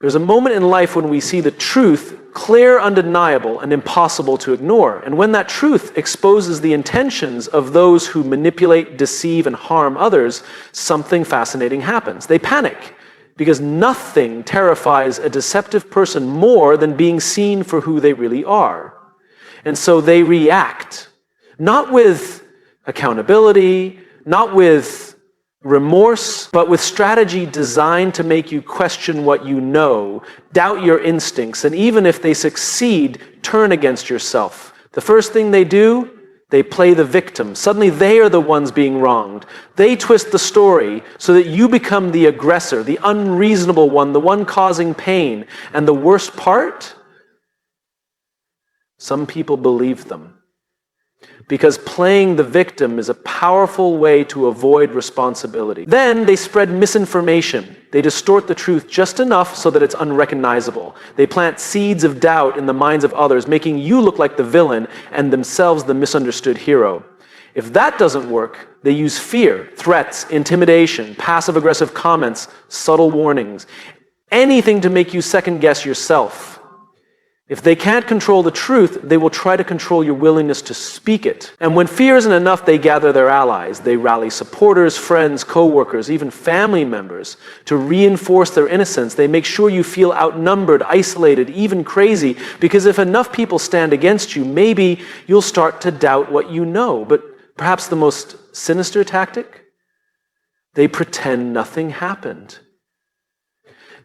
There's a moment in life when we see the truth clear, undeniable, and impossible to ignore. And when that truth exposes the intentions of those who manipulate, deceive, and harm others, something fascinating happens. They panic, because nothing terrifies a deceptive person more than being seen for who they really are. And so they react, not with accountability, not with remorse, but with strategy designed to make you question what you know, doubt your instincts, and even if they succeed, turn against yourself. The first thing they do, they play the victim. Suddenly they are the ones being wronged. They twist the story so that you become the aggressor, the unreasonable one, the one causing pain. And the worst part, some people believe them. Because playing the victim is a powerful way to avoid responsibility. Then they spread misinformation. They distort the truth just enough so that it's unrecognizable. They plant seeds of doubt in the minds of others, making you look like the villain and themselves the misunderstood hero. If that doesn't work, they use fear, threats, intimidation, passive-aggressive comments, subtle warnings, anything to make you second-guess yourself. If they can't control the truth, they will try to control your willingness to speak it. And when fear isn't enough, they gather their allies. They rally supporters, friends, co-workers, even family members to reinforce their innocence. They make sure you feel outnumbered, isolated, even crazy, because if enough people stand against you, maybe you'll start to doubt what you know. But perhaps the most sinister tactic? They pretend nothing happened.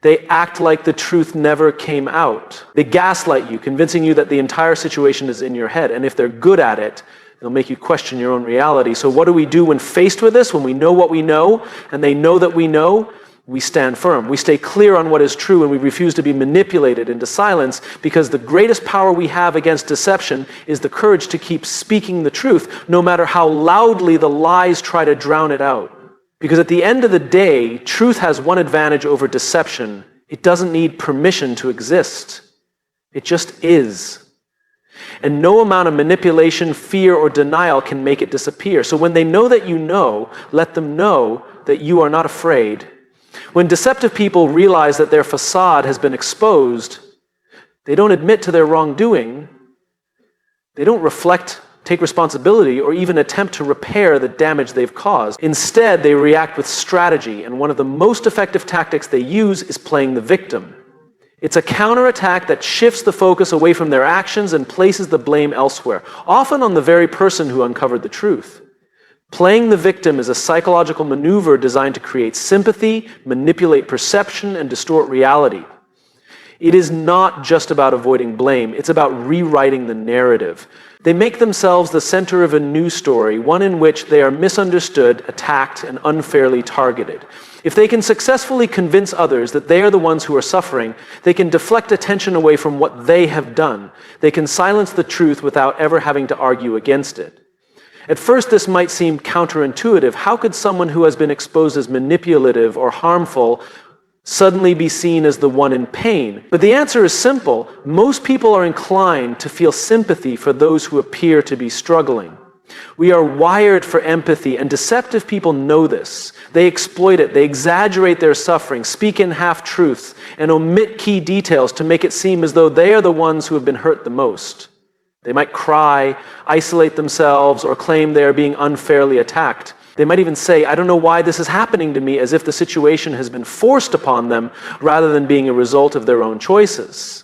They act like the truth never came out. They gaslight you, convincing you that the entire situation is in your head. And if they're good at it, they'll make you question your own reality. So what do we do when faced with this? When we know what we know, and they know that we know, we stand firm. We stay clear on what is true, and we refuse to be manipulated into silence, because the greatest power we have against deception is the courage to keep speaking the truth, no matter how loudly the lies try to drown it out. Because at the end of the day, truth has one advantage over deception. It doesn't need permission to exist. It just is. And no amount of manipulation, fear, or denial can make it disappear. So when they know that you know, let them know that you are not afraid. When deceptive people realize that their facade has been exposed, they don't admit to their wrongdoing. They don't take responsibility, or even attempt to repair the damage they've caused. Instead, they react with strategy, and one of the most effective tactics they use is playing the victim. It's a counterattack that shifts the focus away from their actions and places the blame elsewhere, often on the very person who uncovered the truth. Playing the victim is a psychological maneuver designed to create sympathy, manipulate perception, and distort reality. It is not just about avoiding blame, it's about rewriting the narrative. They make themselves the center of a news story, one in which they are misunderstood, attacked, and unfairly targeted. If they can successfully convince others that they are the ones who are suffering, they can deflect attention away from what they have done. They can silence the truth without ever having to argue against it. At first, this might seem counterintuitive. How could someone who has been exposed as manipulative or harmful suddenly be seen as the one in pain? But the answer is simple. Most people are inclined to feel sympathy for those who appear to be struggling. We are wired for empathy, and deceptive people know this. They exploit it. They exaggerate their suffering, speak in half-truths, and omit key details to make it seem as though they are the ones who have been hurt the most. They might cry, isolate themselves, or claim they are being unfairly attacked. They might even say, "I don't know why this is happening to me," as if the situation has been forced upon them rather than being a result of their own choices.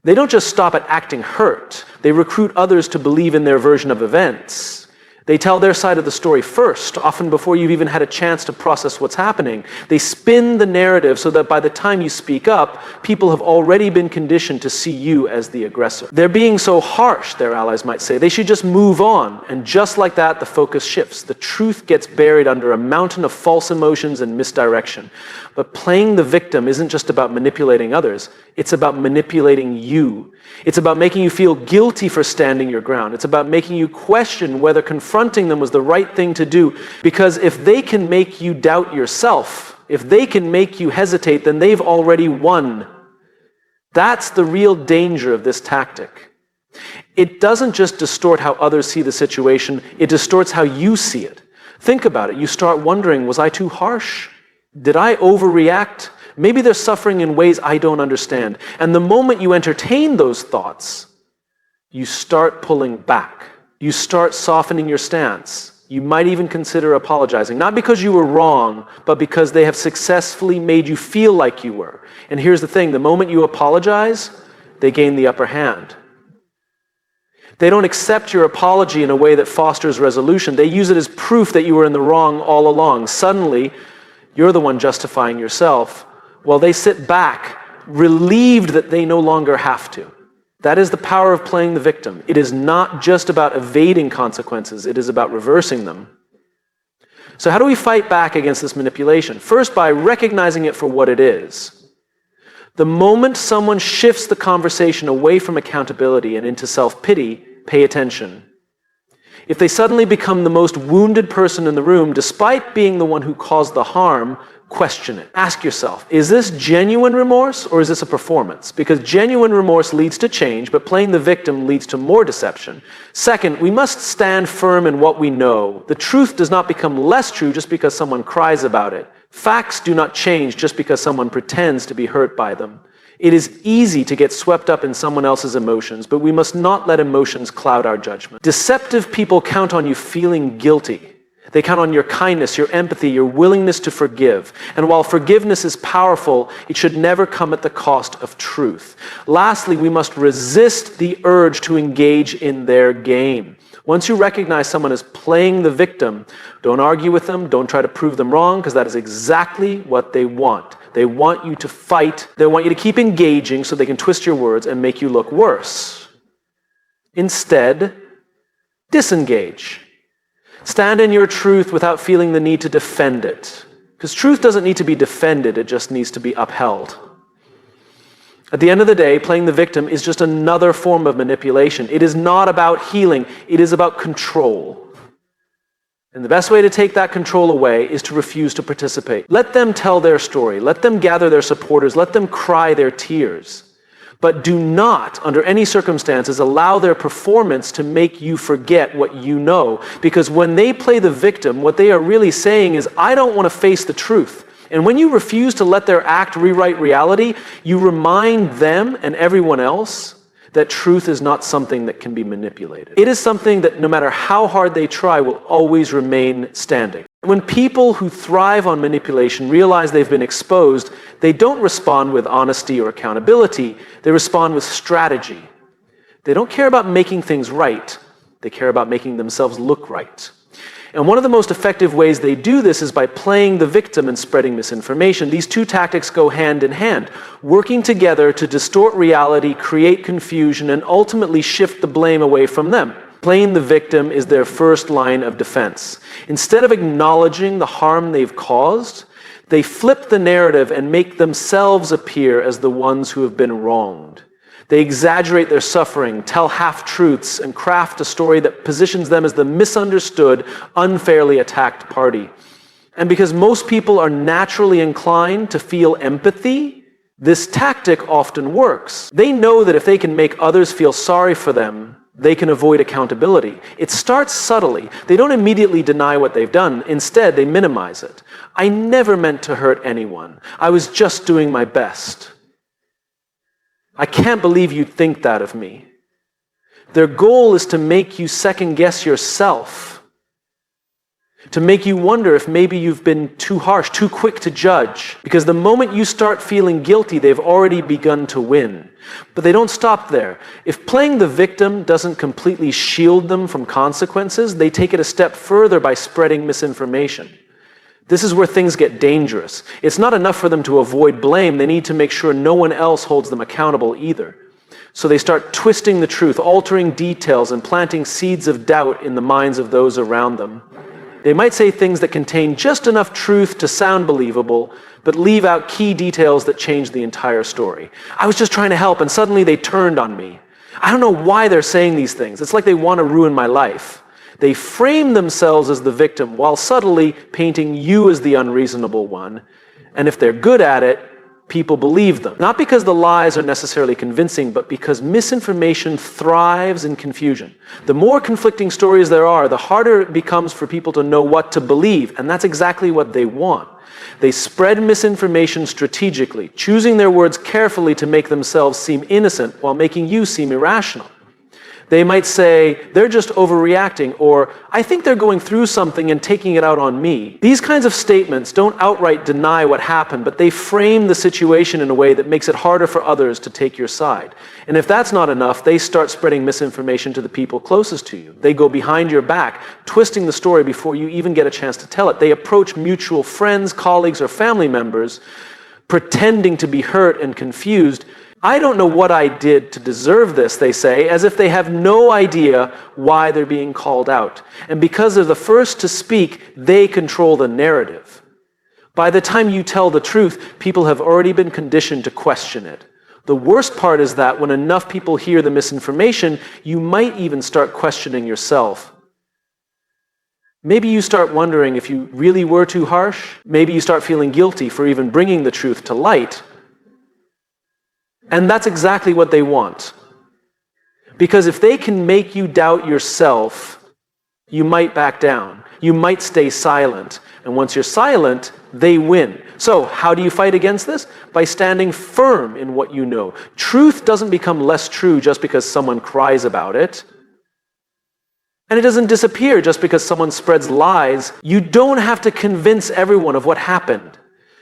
They don't just stop at acting hurt. They recruit others to believe in their version of events. They tell their side of the story first, often before you've even had a chance to process what's happening. They spin the narrative so that by the time you speak up, people have already been conditioned to see you as the aggressor. They're being so harsh, their allies might say. They should just move on. And just like that, the focus shifts. The truth gets buried under a mountain of false emotions and misdirection. But playing the victim isn't just about manipulating others. It's about manipulating you. It's about making you feel guilty for standing your ground. It's about making you question whether confronting them was the right thing to do. Because if they can make you doubt yourself, if they can make you hesitate, then they've already won. That's the real danger of this tactic. It doesn't just distort how others see the situation, it distorts how you see it. Think about it. You start wondering, was I too harsh? Did I overreact? Maybe they're suffering in ways I don't understand. And the moment you entertain those thoughts, you start pulling back. You start softening your stance. You might even consider apologizing, not because you were wrong, but because they have successfully made you feel like you were. And here's the thing, the moment you apologize, they gain the upper hand. They don't accept your apology in a way that fosters resolution. They use it as proof that you were in the wrong all along. Suddenly, you're the one justifying yourself, while they sit back, relieved that they no longer have to. That is the power of playing the victim. It is not just about evading consequences, it is about reversing them. So how do we fight back against this manipulation? First, by recognizing it for what it is. The moment someone shifts the conversation away from accountability and into self-pity, pay attention. If they suddenly become the most wounded person in the room, despite being the one who caused the harm, question it. Ask yourself, is this genuine remorse or is this a performance? Because genuine remorse leads to change, but playing the victim leads to more deception. Second, we must stand firm in what we know. The truth does not become less true just because someone cries about it. Facts do not change just because someone pretends to be hurt by them. It is easy to get swept up in someone else's emotions, but we must not let emotions cloud our judgment. Deceptive people count on you feeling guilty. They count on your kindness, your empathy, your willingness to forgive. And while forgiveness is powerful, it should never come at the cost of truth. Lastly, we must resist the urge to engage in their game. Once you recognize someone is playing the victim, don't argue with them, don't try to prove them wrong, because that is exactly what they want. They want you to fight. They want you to keep engaging so they can twist your words and make you look worse. Instead, disengage. Stand in your truth without feeling the need to defend it. Because truth doesn't need to be defended, it just needs to be upheld. At the end of the day, playing the victim is just another form of manipulation. It is not about healing, it is about control. And the best way to take that control away is to refuse to participate. Let them tell their story, let them gather their supporters, let them cry their tears. But do not, under any circumstances, allow their performance to make you forget what you know. Because when they play the victim, what they are really saying is, I don't want to face the truth. And when you refuse to let their act rewrite reality, you remind them and everyone else that truth is not something that can be manipulated. It is something that no matter how hard they try will always remain standing. When people who thrive on manipulation realize they've been exposed, they don't respond with honesty or accountability, they respond with strategy. They don't care about making things right, they care about making themselves look right. And one of the most effective ways they do this is by playing the victim and spreading misinformation. These two tactics go hand in hand, working together to distort reality, create confusion, and ultimately shift the blame away from them. Playing the victim is their first line of defense. Instead of acknowledging the harm they've caused, they flip the narrative and make themselves appear as the ones who have been wronged. They exaggerate their suffering, tell half-truths, and craft a story that positions them as the misunderstood, unfairly attacked party. And because most people are naturally inclined to feel empathy, this tactic often works. They know that if they can make others feel sorry for them, they can avoid accountability. It starts subtly. They don't immediately deny what they've done. Instead, they minimize it. I never meant to hurt anyone. I was just doing my best. I can't believe you'd think that of me. Their goal is to make you second-guess yourself, to make you wonder if maybe you've been too harsh, too quick to judge. Because the moment you start feeling guilty, they've already begun to win. But they don't stop there. If playing the victim doesn't completely shield them from consequences, they take it a step further by spreading misinformation. This is where things get dangerous. It's not enough for them to avoid blame. They need to make sure no one else holds them accountable either. So they start twisting the truth, altering details, and planting seeds of doubt in the minds of those around them. They might say things that contain just enough truth to sound believable, but leave out key details that change the entire story. I was just trying to help, and suddenly they turned on me. I don't know why they're saying these things. It's like they want to ruin my life. They frame themselves as the victim while subtly painting you as the unreasonable one. And if they're good at it, people believe them. Not because the lies are necessarily convincing, but because misinformation thrives in confusion. The more conflicting stories there are, the harder it becomes for people to know what to believe. And that's exactly what they want. They spread misinformation strategically, choosing their words carefully to make themselves seem innocent while making you seem irrational. They might say, they're just overreacting, or I think they're going through something and taking it out on me. These kinds of statements don't outright deny what happened, but they frame the situation in a way that makes it harder for others to take your side. And if that's not enough, they start spreading misinformation to the people closest to you. They go behind your back, twisting the story before you even get a chance to tell it. They approach mutual friends, colleagues, or family members, pretending to be hurt and confused. I don't know what I did to deserve this, they say, as if they have no idea why they're being called out. And because they're the first to speak, they control the narrative. By the time you tell the truth, people have already been conditioned to question it. The worst part is that when enough people hear the misinformation, you might even start questioning yourself. Maybe you start wondering if you really were too harsh. Maybe you start feeling guilty for even bringing the truth to light. And that's exactly what they want. Because if they can make you doubt yourself, you might back down. You might stay silent. And once you're silent, they win. So how do you fight against this? By standing firm in what you know. Truth doesn't become less true just because someone cries about it. And it doesn't disappear just because someone spreads lies. You don't have to convince everyone of what happened.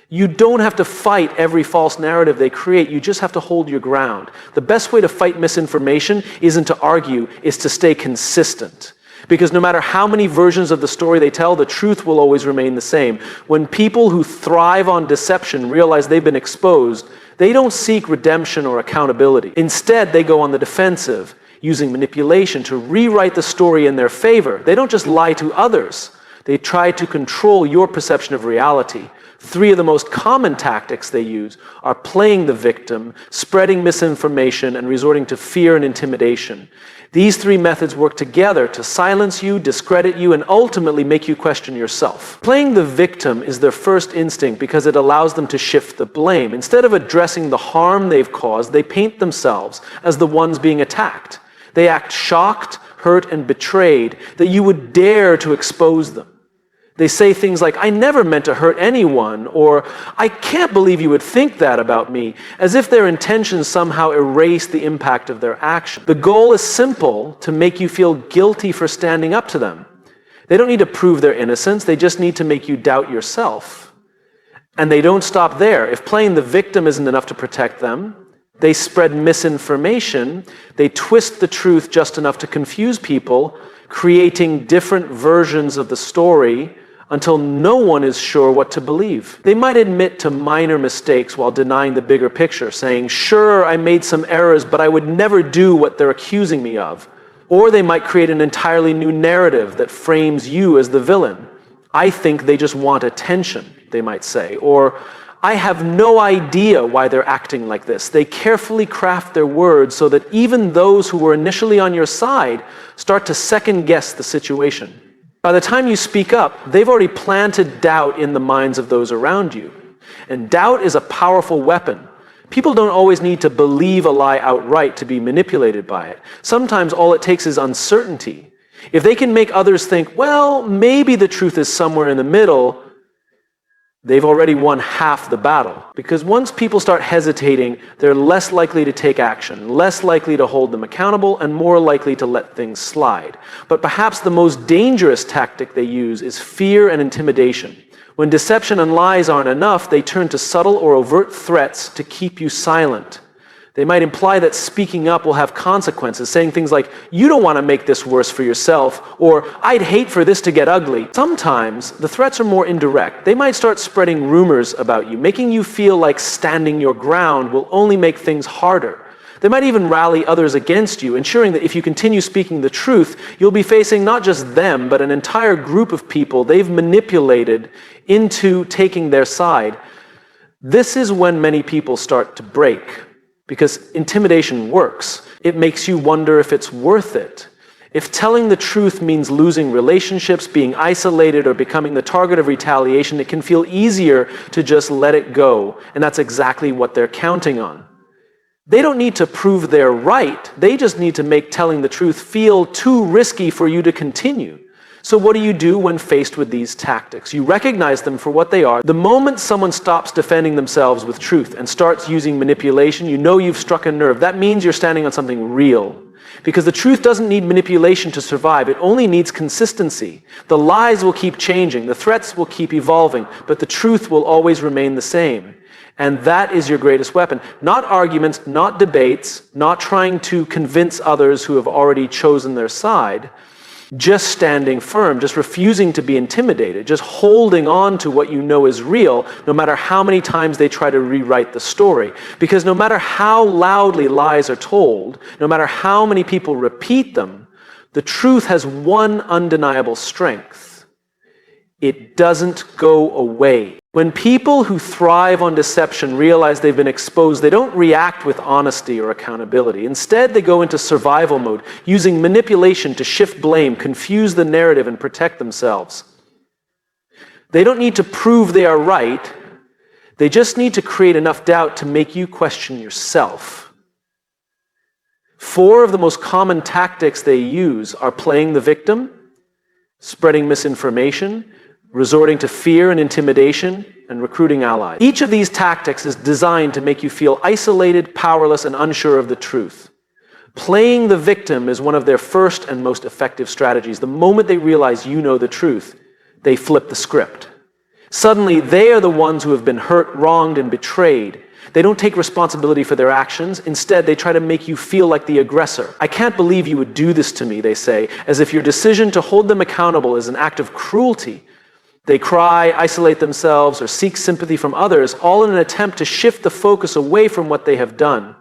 You don't have to fight every false narrative they create. You just have to hold your ground. The best way to fight misinformation isn't to argue, is to stay consistent. Because no matter how many versions of the story they tell, the truth will always remain the same. When people who thrive on deception realize they've been exposed, they don't seek redemption or accountability. Instead, they go on the defensive, using manipulation to rewrite the story in their favor. They don't just lie to others. They try to control your perception of reality. 3 of the most common tactics they use are playing the victim, spreading misinformation, and resorting to fear and intimidation. These 3 methods work together to silence you, discredit you, and ultimately make you question yourself. Playing the victim is their first instinct because it allows them to shift the blame. Instead of addressing the harm they've caused, they paint themselves as the ones being attacked. They act shocked, hurt, and betrayed that you would dare to expose them. They say things like, I never meant to hurt anyone, or I can't believe you would think that about me, as if their intentions somehow erase the impact of their action. The goal is simple, to make you feel guilty for standing up to them. They don't need to prove their innocence, they just need to make you doubt yourself. And they don't stop there. If playing the victim isn't enough to protect them, they spread misinformation, they twist the truth just enough to confuse people, creating different versions of the story until no one is sure what to believe. They might admit to minor mistakes while denying the bigger picture, saying, sure, I made some errors, but I would never do what they're accusing me of. Or they might create an entirely new narrative that frames you as the villain. I think they just want attention, they might say. Or, I have no idea why they're acting like this. They carefully craft their words so that even those who were initially on your side start to second guess the situation. By the time you speak up, they've already planted doubt in the minds of those around you. And doubt is a powerful weapon. People don't always need to believe a lie outright to be manipulated by it. Sometimes all it takes is uncertainty. If they can make others think, well, maybe the truth is somewhere in the middle, they've already won half the battle. Because once people start hesitating, they're less likely to take action, less likely to hold them accountable, and more likely to let things slide. But perhaps the most dangerous tactic they use is fear and intimidation. When deception and lies aren't enough, they turn to subtle or overt threats to keep you silent. They might imply that speaking up will have consequences, saying things like, you don't want to make this worse for yourself, or I'd hate for this to get ugly. Sometimes the threats are more indirect. They might start spreading rumors about you, making you feel like standing your ground will only make things harder. They might even rally others against you, ensuring that if you continue speaking the truth, you'll be facing not just them, but an entire group of people they've manipulated into taking their side. This is when many people start to break. Because intimidation works. It makes you wonder if it's worth it. If telling the truth means losing relationships, being isolated, or becoming the target of retaliation, it can feel easier to just let it go. And that's exactly what they're counting on. They don't need to prove they're right. They just need to make telling the truth feel too risky for you to continue. So what do you do when faced with these tactics? You recognize them for what they are. The moment someone stops defending themselves with truth and starts using manipulation, you know you've struck a nerve. That means you're standing on something real. Because the truth doesn't need manipulation to survive. It only needs consistency. The lies will keep changing. The threats will keep evolving. But the truth will always remain the same. And that is your greatest weapon. Not arguments, not debates, not trying to convince others who have already chosen their side. Just standing firm, just refusing to be intimidated, just holding on to what you know is real, no matter how many times they try to rewrite the story. Because no matter how loudly lies are told, no matter how many people repeat them, the truth has one undeniable strength. It doesn't go away. When people who thrive on deception realize they've been exposed, they don't react with honesty or accountability. Instead, they go into survival mode, using manipulation to shift blame, confuse the narrative, and protect themselves. They don't need to prove they are right. They just need to create enough doubt to make you question yourself. 4 of the most common tactics they use are playing the victim, spreading misinformation, resorting to fear and intimidation, and recruiting allies. Each of these tactics is designed to make you feel isolated, powerless, and unsure of the truth. Playing the victim is one of their first and most effective strategies. The moment they realize you know the truth, they flip the script. Suddenly, they are the ones who have been hurt, wronged, and betrayed. They don't take responsibility for their actions. Instead, they try to make you feel like the aggressor. I can't believe you would do this to me, they say, as if your decision to hold them accountable is an act of cruelty. They cry, isolate themselves, or seek sympathy from others, all in an attempt to shift the focus away from what they have done.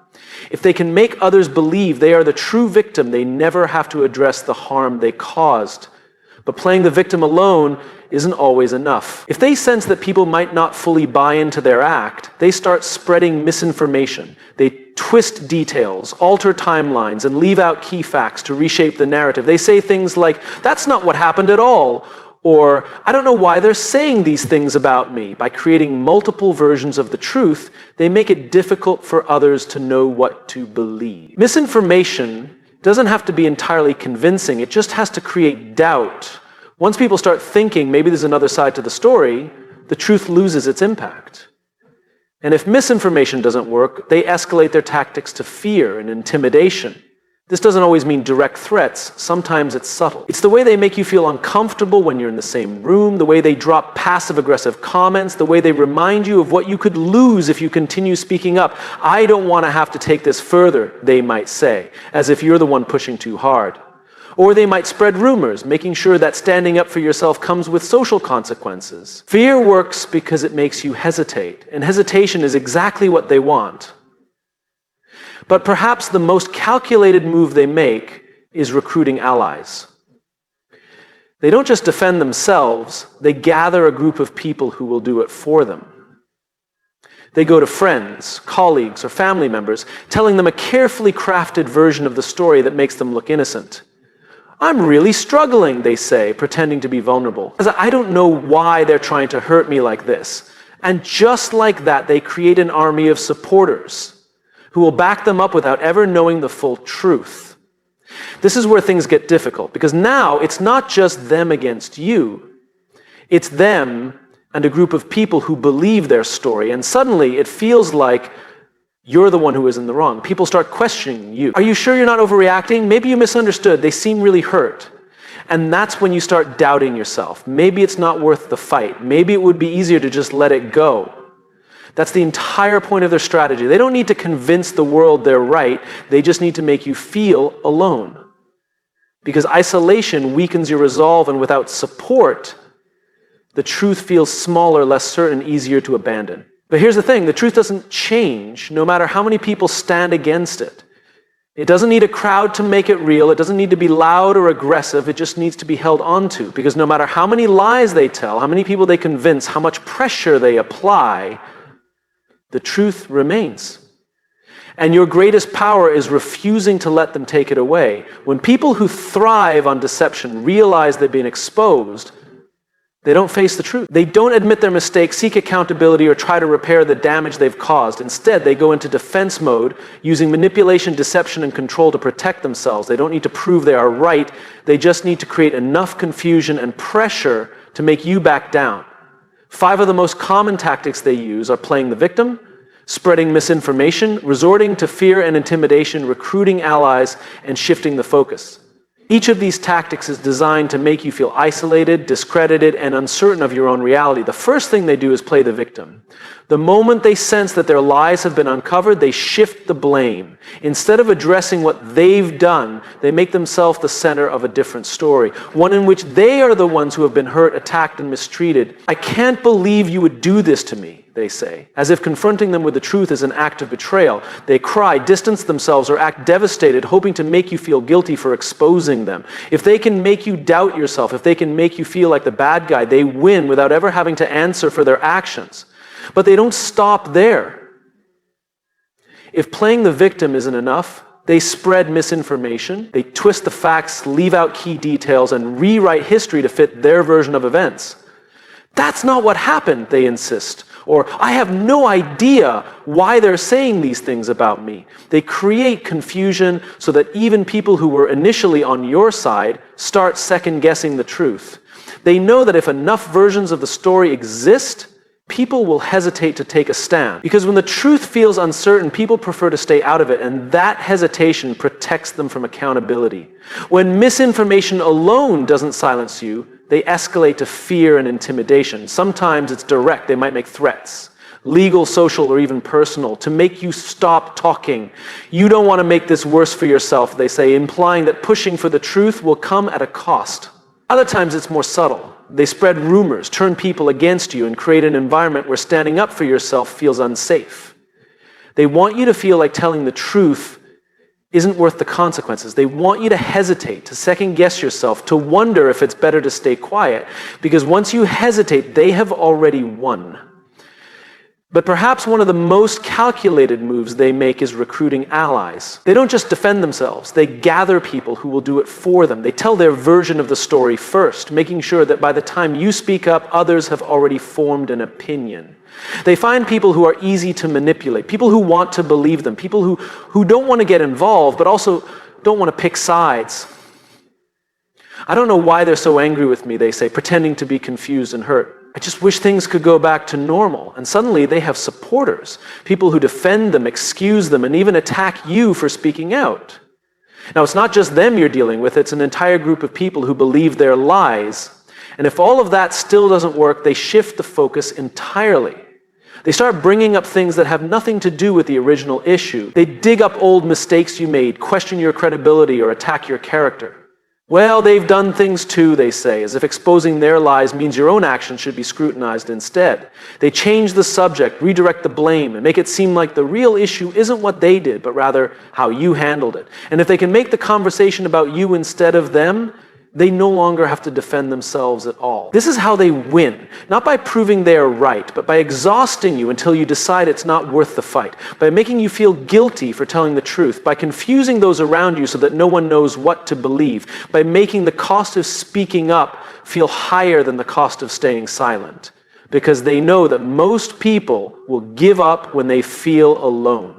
If they can make others believe they are the true victim, they never have to address the harm they caused. But playing the victim alone isn't always enough. If they sense that people might not fully buy into their act, they start spreading misinformation. They twist details, alter timelines, and leave out key facts to reshape the narrative. They say things like, "That's not what happened at all," or, "I don't know why they're saying these things about me." By creating multiple versions of the truth, they make it difficult for others to know what to believe. Misinformation doesn't have to be entirely convincing. It just has to create doubt. Once people start thinking maybe there's another side to the story, the truth loses its impact. And if misinformation doesn't work, they escalate their tactics to fear and intimidation. This doesn't always mean direct threats. Sometimes it's subtle. It's the way they make you feel uncomfortable when you're in the same room, the way they drop passive-aggressive comments, the way they remind you of what you could lose if you continue speaking up. "I don't want to have to take this further," they might say, as if you're the one pushing too hard. Or they might spread rumors, making sure that standing up for yourself comes with social consequences. Fear works because it makes you hesitate, and hesitation is exactly what they want. But perhaps the most calculated move they make is recruiting allies. They don't just defend themselves, they gather a group of people who will do it for them. They go to friends, colleagues, or family members, telling them a carefully crafted version of the story that makes them look innocent. "I'm really struggling," they say, pretending to be vulnerable. "I don't know why they're trying to hurt me like this." And just like that, they create an army of supporters who will back them up without ever knowing the full truth. This is where things get difficult, because now it's not just them against you. It's them and a group of people who believe their story, and suddenly it feels like you're the one who is in the wrong. People start questioning you. "Are you sure you're not overreacting? Maybe you misunderstood. They seem really hurt." And that's when you start doubting yourself. Maybe it's not worth the fight. Maybe it would be easier to just let it go. That's the entire point of their strategy. They don't need to convince the world they're right. They just need to make you feel alone. Because isolation weakens your resolve, and without support, the truth feels smaller, less certain, easier to abandon. But here's the thing, the truth doesn't change no matter how many people stand against it. It doesn't need a crowd to make it real. It doesn't need to be loud or aggressive. It just needs to be held onto. Because no matter how many lies they tell, how many people they convince, how much pressure they apply, the truth remains. And your greatest power is refusing to let them take it away. When people who thrive on deception realize they've been exposed, They don't face the truth. They don't admit their mistakes, seek accountability, or try to repair the damage they've caused. Instead, they go into defense mode, using manipulation, deception, and control to protect themselves. They don't need to prove they are right. They just need to create enough confusion and pressure to make you back down. 5 of the most common tactics they use are playing the victim, spreading misinformation, resorting to fear and intimidation, recruiting allies, and shifting the focus. Each of these tactics is designed to make you feel isolated, discredited, and uncertain of your own reality. The first thing they do is play the victim. The moment they sense that their lies have been uncovered, they shift the blame. Instead of addressing what they've done, they make themselves the center of a different story, one in which they are the ones who have been hurt, attacked, and mistreated. "I can't believe you would do this to me," they say, as if confronting them with the truth is an act of betrayal. They cry, distance themselves, or act devastated, hoping to make you feel guilty for exposing them. If they can make you doubt yourself, if they can make you feel like the bad guy, they win without ever having to answer for their actions. But they don't stop there. If playing the victim isn't enough, they spread misinformation, they twist the facts, leave out key details, and rewrite history to fit their version of events. "That's not what happened," they insist. Or, "I have no idea why they're saying these things about me." They create confusion so that even people who were initially on your side start second-guessing the truth. They know that if enough versions of the story exist, people will hesitate to take a stand. Because when the truth feels uncertain, people prefer to stay out of it, and that hesitation protects them from accountability. When misinformation alone doesn't silence you, they escalate to fear and intimidation. Sometimes it's direct. They might make threats, legal, social, or even personal, to make you stop talking. "You don't want to make this worse for yourself," they say, implying that pushing for the truth will come at a cost. Other times it's more subtle. They spread rumors, turn people against you, and create an environment where standing up for yourself feels unsafe. They want you to feel like telling the truth isn't worth the consequences. They want you to hesitate, to second-guess yourself, to wonder if it's better to stay quiet, because once you hesitate, they have already won. But perhaps one of the most calculated moves they make is recruiting allies. They don't just defend themselves, they gather people who will do it for them. They tell their version of the story first, making sure that by the time you speak up, others have already formed an opinion. They find people who are easy to manipulate, people who want to believe them, people who don't want to get involved, but also don't want to pick sides. "I don't know why they're so angry with me," they say, pretending to be confused and hurt. "I just wish things could go back to normal." And suddenly they have supporters, people who defend them, excuse them, and even attack you for speaking out. Now, it's not just them you're dealing with, it's an entire group of people who believe their lies. And if all of that still doesn't work, they shift the focus entirely. They start bringing up things that have nothing to do with the original issue. They dig up old mistakes you made, question your credibility, or attack your character. "Well, they've done things too," they say, as if exposing their lies means your own actions should be scrutinized instead. They change the subject, redirect the blame, and make it seem like the real issue isn't what they did, but rather how you handled it. And if they can make the conversation about you instead of them, they no longer have to defend themselves at all. This is how they win, not by proving they are right, but by exhausting you until you decide it's not worth the fight, by making you feel guilty for telling the truth, by confusing those around you so that no one knows what to believe, by making the cost of speaking up feel higher than the cost of staying silent, because they know that most people will give up when they feel alone.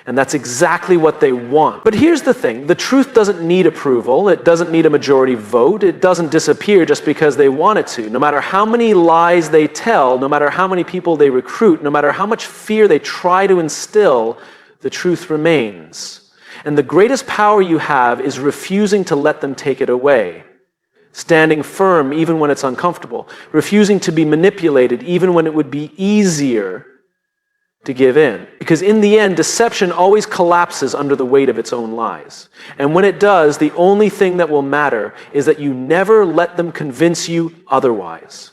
And that's exactly what they want. But here's the thing, the truth doesn't need approval, it doesn't need a majority vote, it doesn't disappear just because they want it to. No matter how many lies they tell, no matter how many people they recruit, no matter how much fear they try to instill, the truth remains. And the greatest power you have is refusing to let them take it away. Standing firm even when it's uncomfortable, refusing to be manipulated even when it would be easier to give in. Because in the end, deception always collapses under the weight of its own lies. And when it does, the only thing that will matter is that you never let them convince you otherwise.